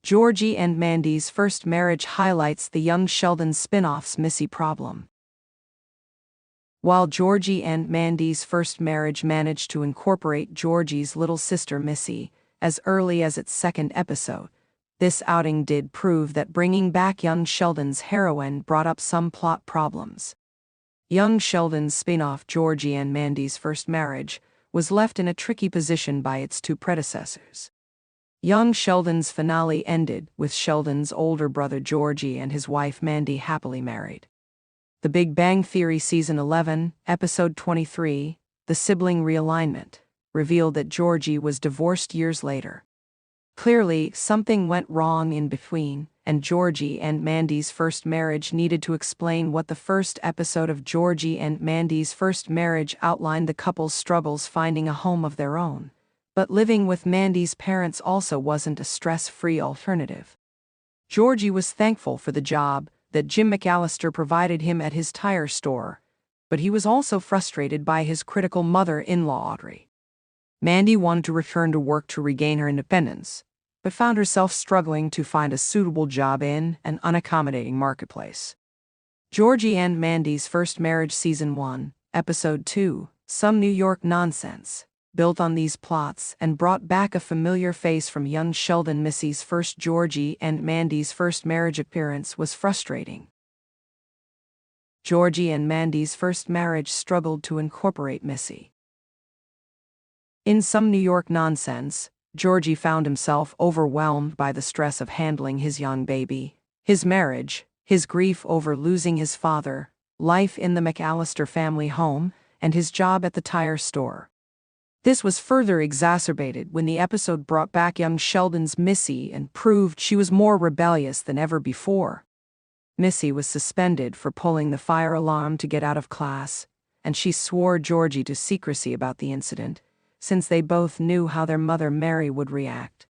Georgie and Mandy's first marriage highlights the young Sheldon spinoff's Missy problem. While Georgie and Mandy's first marriage managed to incorporate Georgie's little sister Missy as early as its second episode, this outing did prove that bringing back young Sheldon's heroine brought up some plot problems. Young Sheldon's spin-off Georgie and Mandy's First Marriage was left in a tricky position by its two predecessors. Young Sheldon's finale ended with Sheldon's older brother Georgie and his wife Mandy happily married. The Big Bang Theory Season 11, Episode 23, The Sibling Realignment, revealed that Georgie was divorced years later. Clearly, something went wrong in between, and Georgie and Mandy's first marriage needed to explain what the first episode of Georgie and Mandy's First Marriage outlined the couple's struggles finding a home of their own. But living with Mandy's parents also wasn't a stress-free alternative. Georgie was thankful for the job that Jim McAllister provided him at his tire store, but he was also frustrated by his critical mother-in-law Audrey. Mandy wanted to return to work to regain her independence, but found herself struggling to find a suitable job in an unaccommodating marketplace. Georgie and Mandy's First Marriage Season 1, Episode 2, Some New York Nonsense, built on these plots and brought back a familiar face from young Sheldon. Missy's first Georgie and Mandy's first marriage appearance was frustrating. Georgie and Mandy's first marriage struggled to incorporate Missy. In Some New York Nonsense, Georgie found himself overwhelmed by the stress of handling his young baby, his marriage, his grief over losing his father, life in the McAllister family home, and his job at the tire store. This was further exacerbated when the episode brought back young Sheldon's Missy and proved she was more rebellious than ever before. Missy was suspended for pulling the fire alarm to get out of class, and she swore Georgie to secrecy about the incident, since they both knew how their mother Mary would react.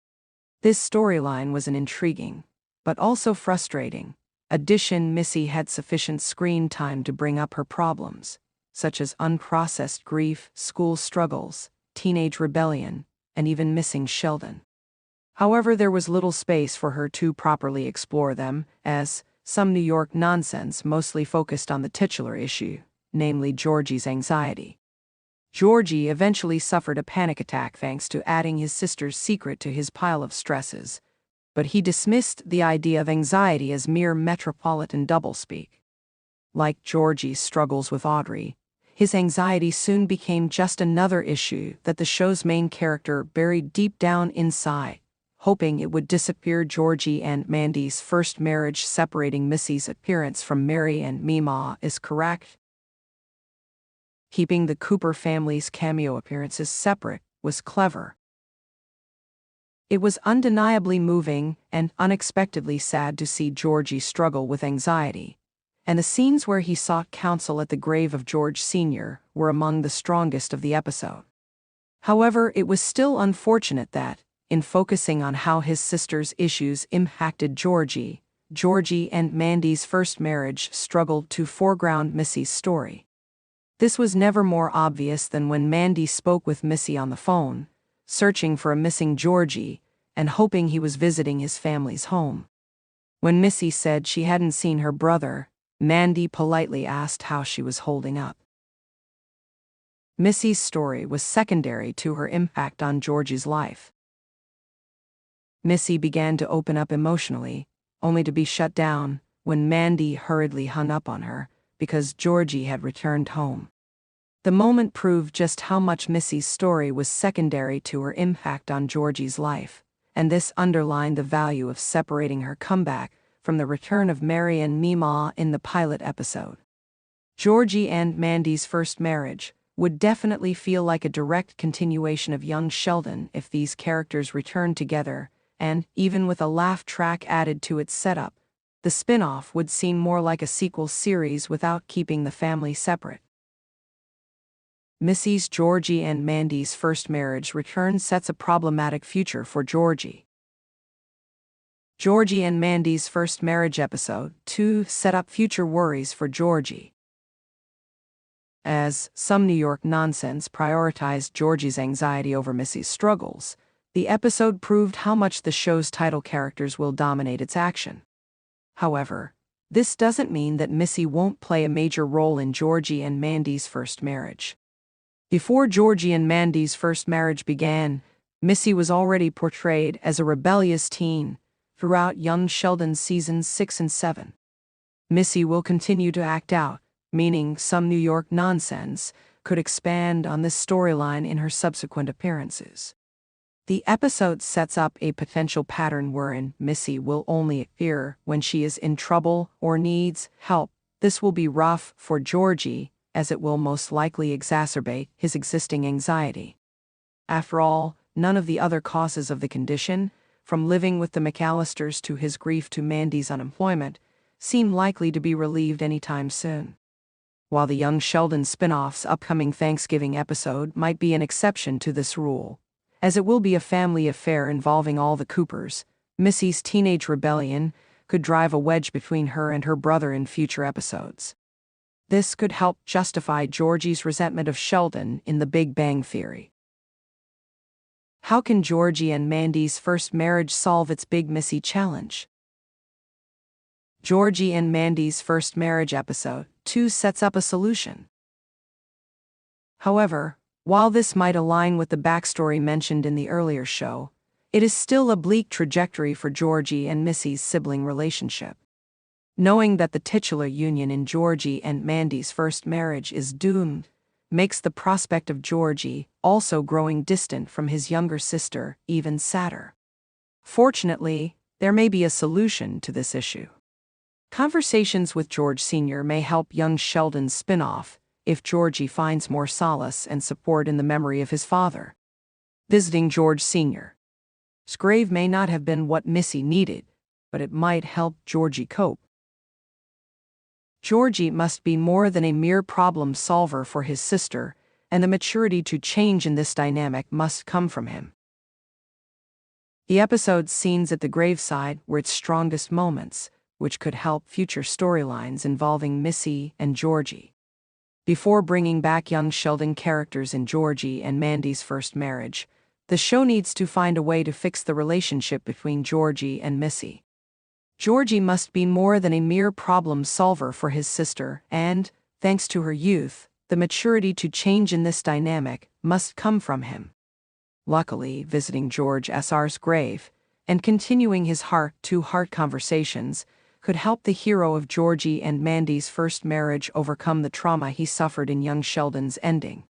This storyline was an intriguing, but also frustrating, addition. Missy had sufficient screen time to bring up her problems, such as unprocessed grief, school struggles, teenage rebellion, and even missing Sheldon. However, there was little space for her to properly explore them, as Some New York Nonsense mostly focused on the titular issue, namely Georgie's anxiety. Georgie eventually suffered a panic attack thanks to adding his sister's secret to his pile of stresses, but he dismissed the idea of anxiety as mere metropolitan doublespeak. Like Georgie's struggles with Audrey, his anxiety soon became just another issue that the show's main character buried deep down inside, hoping it would disappear. Georgie and Mandy's First Marriage separating Missy's appearance from Mary and Mima is correct. Keeping the Cooper family's cameo appearances separate was clever. It was undeniably moving and unexpectedly sad to see Georgie struggle with anxiety, and the scenes where he sought counsel at the grave of George Sr. were among the strongest of the episode. However, it was still unfortunate that, in focusing on how his sister's issues impacted Georgie and Mandy's first marriage struggled to foreground Missy's story. This was never more obvious than when Mandy spoke with Missy on the phone, searching for a missing Georgie and hoping he was visiting his family's home. When Missy said she hadn't seen her brother, Mandy politely asked how she was holding up. Missy's story was secondary to her impact on Georgie's life. Missy began to open up emotionally, only to be shut down when Mandy hurriedly hung up on her because Georgie had returned home. The moment proved just how much Missy's story was secondary to her impact on Georgie's life, and this underlined the value of separating her comeback from the return of Mary and Mima in the pilot episode. Georgie and Mandy's First Marriage would definitely feel like a direct continuation of young Sheldon if these characters returned together, and, even with a laugh track added to its setup, the spin-off would seem more like a sequel series without keeping the family separate. Missy's Georgie and Mandy's First Marriage return sets a problematic future for Georgie. Georgie and Mandy's First Marriage Episode 2 set up future worries for Georgie. As Some New York Nonsense prioritized Georgie's anxiety over Missy's struggles, The episode proved how much the show's title characters will dominate its action. However, this doesn't mean that Missy won't play a major role in Georgie and Mandy's first marriage. Before Georgie and Mandy's first marriage began, Missy was already portrayed as a rebellious teen throughout young Sheldon's seasons 6 and 7. Missy will continue to act out, meaning some New York nonsense could expand on this storyline in her subsequent appearances. The episode sets up a potential pattern wherein Missy will only appear when she is in trouble or needs help. This will be rough for Georgie, as it will most likely exacerbate his existing anxiety. After all, none of the other causes of the condition, from living with the McAllisters to his grief to Mandy's unemployment, seem likely to be relieved anytime soon. While the young Sheldon spin-off's upcoming Thanksgiving episode might be an exception to this rule, as it will be a family affair involving all the Coopers, Missy's teenage rebellion could drive a wedge between her and her brother in future episodes. This could help justify Georgie's resentment of Sheldon in The Big Bang Theory. How can Georgie and Mandy's first marriage solve its big Missy challenge? Georgie and Mandy's first marriage episode 2 sets up a solution. However, while this might align with the backstory mentioned in the earlier show, it is still a bleak trajectory for Georgie and Missy's sibling relationship. Knowing that the titular union in Georgie and Mandy's first marriage is doomed makes the prospect of Georgie also growing distant from his younger sister even sadder. Fortunately, there may be a solution to this issue. Conversations with George Sr. may help young Sheldon's spin-off if Georgie finds more solace and support in the memory of his father. Visiting George Sr.'s grave may not have been what Missy needed, but it might help Georgie cope. Georgie must be more than a mere problem solver for his sister, and the maturity to change in this dynamic must come from him. The episode's scenes at the graveside were its strongest moments, which could help future storylines involving Missy and Georgie. Before bringing back young Sheldon characters in Georgie and Mandy's first marriage, the show needs to find a way to fix the relationship between Georgie and Missy. Georgie must be more than a mere problem solver for his sister, and, thanks to her youth, the maturity to change in this dynamic must come from him. Luckily, visiting George Sr's grave and continuing his heart-to-heart conversations could help the hero of Georgie and Mandy's first marriage overcome the trauma he suffered in young Sheldon's ending.